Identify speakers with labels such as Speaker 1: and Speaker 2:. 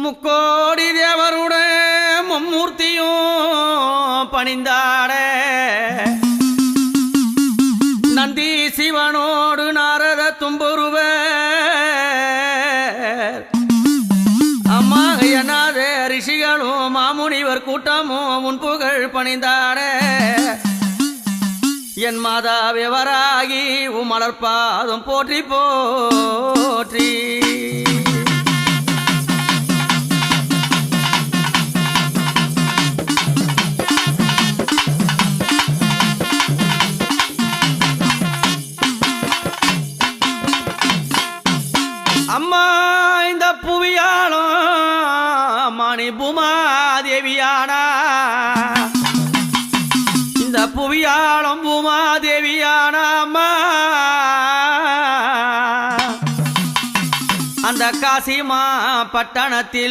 Speaker 1: முக்கோடி தேவருடைய மும்மூர்த்தியும் பணிந்தாட நந்தி சிவனோடு நாரத தும்புருவ அம்மா என்னாத ரிஷிகளும் மாமுனிவர் கூட்டமும் முன் புகழ் பணிந்தாட என் மாதா விவராகி உமலர்பாதம் போற்றி போற்றி அம்மா இந்த புவியாளும் மணி பூமாதேவியானா இந்த புவியாளும் பூமாதேவியானா அம்மா அந்த காசிமா பட்டணத்தில்